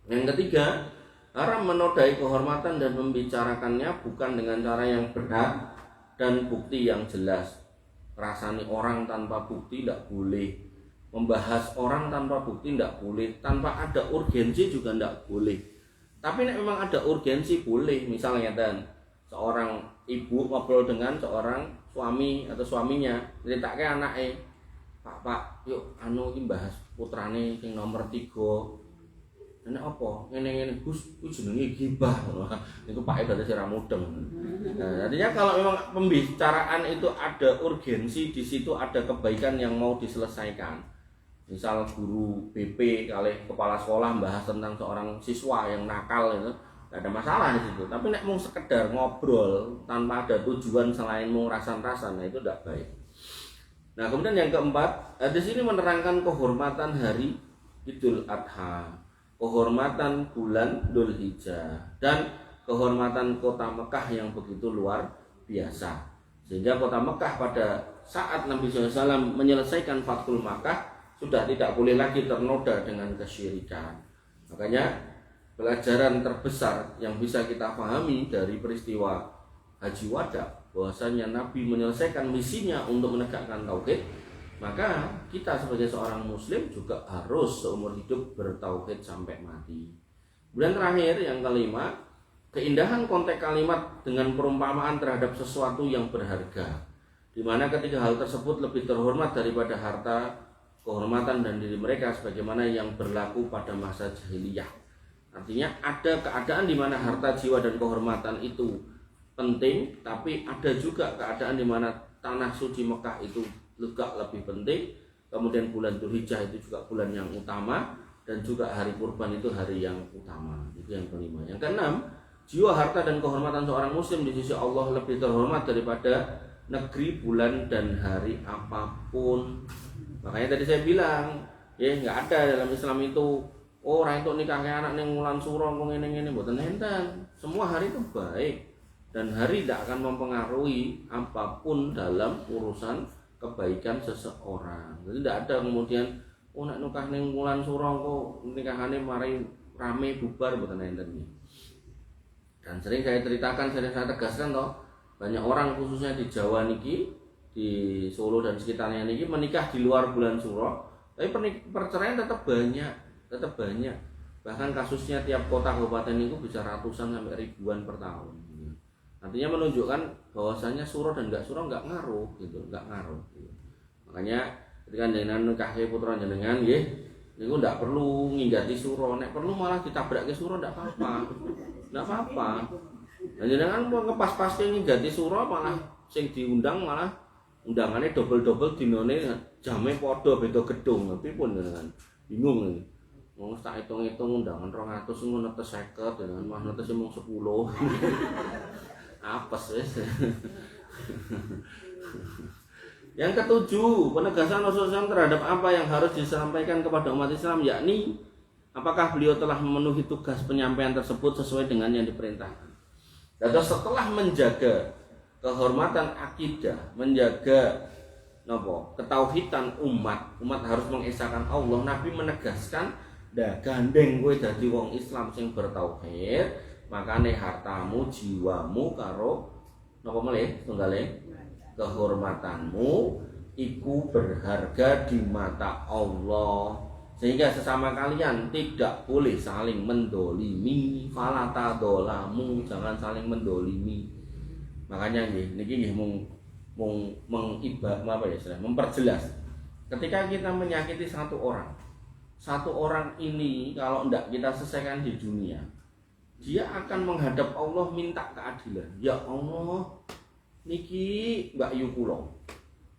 Yang ketiga, haram menodai kehormatan dan membicarakannya bukan dengan cara yang benar dan bukti yang jelas. Rasani orang tanpa bukti tidak boleh, membahas orang tanpa bukti tidak boleh, tanpa ada urgensi juga tidak boleh. Tapi nek memang ada urgensi boleh, misalnya dan seorang ibu ngobrol dengan seorang suami atau suaminya, ceritake anake, Pak, yuk iki bahas putrane sing nomor 3. Nek apa? Ngene-ngene Gus, kuwi jenenge gibah. Niku Pak berarti sira mudeng. Nah, artinya kalau memang pembicaraan itu ada urgensi, di situ ada kebaikan yang mau diselesaikan. Misal guru BP kali kepala sekolah bahas tentang seorang siswa yang nakal itu, enggak ada masalah di situ. Tapi nek mau sekedar ngobrol tanpa ada tujuan selain mau rasan-rasan, nah itu tidak baik. Nah, kemudian yang keempat, di sini menerangkan kehormatan hari Idul Adha, kehormatan bulan Dzulhijjah, dan kehormatan kota Mekah yang begitu luar biasa. Sehingga kota Mekah pada saat Nabi SAW menyelesaikan Fathul Makkah sudah tidak boleh lagi ternoda dengan kesyirikan. Makanya pelajaran terbesar yang bisa kita pahami dari peristiwa Haji Wada bahwasanya Nabi menyelesaikan misinya untuk menegakkan tauhid, maka kita sebagai seorang muslim juga harus seumur hidup bertauhid sampai mati. Kemudian terakhir yang kelima, keindahan konteks kalimat dengan perumpamaan terhadap sesuatu yang berharga, di mana ketika hal tersebut lebih terhormat daripada harta, kehormatan dan diri mereka sebagaimana yang berlaku pada masa jahiliyah. Artinya ada keadaan di mana harta, jiwa dan kehormatan itu penting, tapi ada juga keadaan di mana tanah suci Mekah itu juga lebih penting. Kemudian bulan Dzulhijjah itu juga bulan yang utama, dan juga hari kurban itu hari yang utama. Itu yang kelima. Yang keenam, jiwa, harta dan kehormatan seorang muslim di sisi Allah lebih terhormat daripada negeri, bulan dan hari apapun. Makanya tadi saya bilang, ya nggak ada dalam Islam itu orang itu nikah anak ning wulan suro kok ngene-ngene mboten enten. Semua hari itu baik dan hari tidak akan mempengaruhi apapun dalam urusan kebaikan seseorang. Jadi tidak ada kemudian nek nikah ning wulan suro kok nikahane mari rame bubar mboten enten. Dan sering saya ceritakan, sering saya tegaskan toh, banyak orang khususnya di Jawa niki, di Solo dan sekitarnya niki menikah di luar bulan Suro, tapi perceraian tetap banyak. Bahkan kasusnya tiap kota kabupaten itu bisa ratusan sampai ribuan per tahun. Artinya menunjukkan bahwasanya Suro dan enggak Suro enggak ngaruh gitu, enggak ngaruh. Gitu. Makanya ketika jenengan nikah putra jenengan nggih, niku ndak perlu nginggati Suro, nek perlu malah ditabrak ke Suro ndak apa-apa. Ndak apa-apa. Nah, jenengan mau ngepas-paske nginggati Suro malah sing diundang malah undangannya double-double dinone jame padha beda gedung. Tapi pun jenengan bingung iki. Wong tak hitung-hitung undangan 200 ngono netes 50 jenengan mah netes mung 10. Apes wis. Yang ketujuh, penegasan Rasulullah terhadap apa yang harus disampaikan kepada umat Islam, yakni apakah beliau telah memenuhi tugas penyampaian tersebut sesuai dengan yang diperintahkan. Dan setelah menjaga kehormatan akidah, menjaga ketauhidan umat harus mengesahkan Allah. Nabi menegaskan, dah gandeng kowe dadi wong Islam sing bertauhid, makane hartamu, jiwamu karo napa melih tunggale kehormatanmu iku berharga di mata Allah. Sehingga sesama kalian tidak boleh saling mendolimi, falata dolamu, jangan saling mendolimi. Makanya niki nggih memperjelas. Ketika kita menyakiti satu orang ini kalau tidak kita selesaikan di dunia, dia akan menghadap Allah minta keadilan. Ya Allah, niki Mbak Yu kula,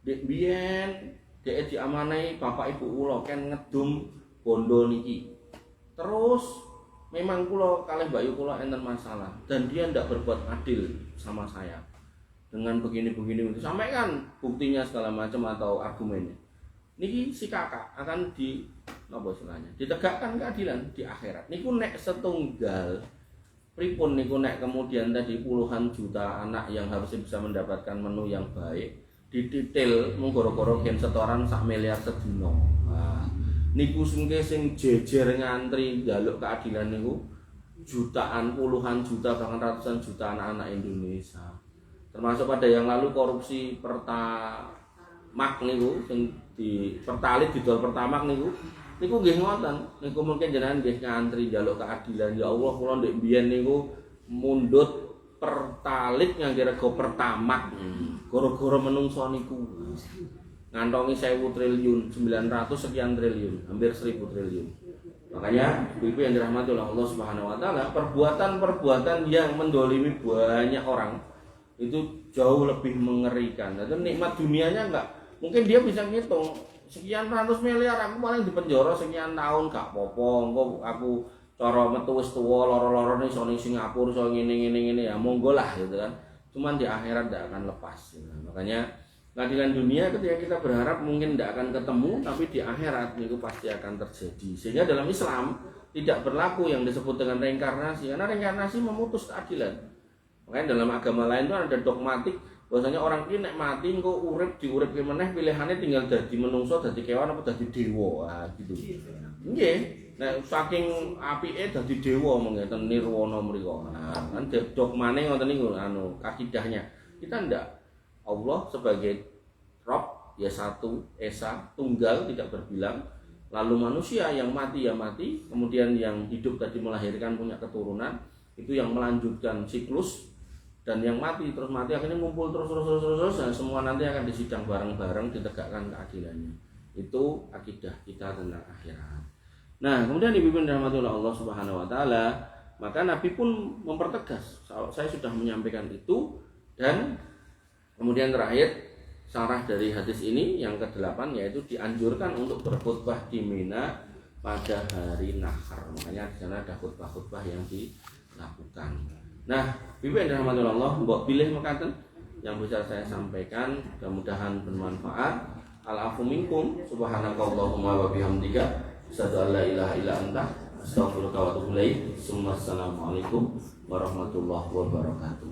dek biyen dek diamanai bapak ibu kula kan ngedum bondo niki. Terus memang kula kalih Mbak Yu kula enten masalah dan dia ndak berbuat adil sama saya. Dengan begini-begini itu sampaikan buktinya segala macam atau argumennya. Niki si kakak akan ditegakkan keadilan di akhirat. Niku nek setunggal pripun niku nek kemudian tadi puluhan juta anak yang harusnya bisa mendapatkan menu yang baik dititil mung gara-gara gen setoran 1 miliar sedina. Nah, niku sing jejer ngantri njaluk keadilan niku jutaan, puluhan juta bahkan ratusan juta anak-anak Indonesia. Termasuk pada yang lalu korupsi Pertamak niku sing di Pertalit didol Pertamak niku nggih ngoten. Niku mungkin jenengan nggih ngantri njaluk keadilan. Ya Allah, kula ndek mbiyen niku mundhut Pertalit ngangge rega Pertamak. Gara-gara menungso niku ngantongi 1000 triliun, 900 sekian triliun, hampir 1000 triliun. Makanya Ibu yang dirahmati oleh Allah Subhanahu wa taala, perbuatan-perbuatan yang mendolimi banyak orang itu jauh lebih mengerikan. Dan nikmat dunianya enggak, mungkin dia bisa ngitung sekian ratus miliar aku paling di penjara sekian tahun gak popo, engko aku cara metu wis tuwa loro-lorone iso ning Singapura iso ngene ya monggo lah gitu kan. Cuman di akhirat tidak akan lepas. Makanya keadilan dunia ketika kita berharap mungkin tidak akan ketemu, tapi di akhirat itu pasti akan terjadi. Sehingga dalam Islam tidak berlaku yang disebut dengan reinkarnasi, karena reinkarnasi memutus keadilan. Makanya dalam agama lain itu ada dogmatik bahwasanya orang ini nek mati engko urip diuripke meneh pilihannya tinggal dadi menungso, dadi kewan apa dadi dewa. Gitu. Nggih. Nek saking apike dadi dewa mengeten nirwana mriku. Kan dogmane ngoten niku akidahnya. Kita ndak, Allah sebagai Rabb ya satu, esa, tunggal tidak berbilang. Lalu manusia yang mati ya mati, kemudian yang hidup tadi melahirkan punya keturunan, itu yang melanjutkan siklus, dan yang mati terus mati akhirnya ngumpul terus dan semua nanti akan disidang bareng-bareng, ditegakkan keadilannya. Itu akidah kita tentang akhirat. Nah, kemudian dipimpin rahmatullah Allah Subhanahu wa taala, maka Nabi pun mempertegas, saya sudah menyampaikan itu. Dan kemudian terakhir syarah dari hadis ini yang ke-8, yaitu dianjurkan untuk berkhutbah di Mina pada hari Nahar. Makanya di sana ada khutbah-khutbah yang dilakukan. Nah, pimpin rahmatullah Allah, mbok pilih mekaten yang bisa saya sampaikan, mudah-mudahan bermanfaat. Al-afu minkum. Subhanakallahumma wa bihamdika asyhadu an la ilaha illa anta astaghfiruka wa atubu ilaik. Assalamualaikum warahmatullahi wabarakatuh.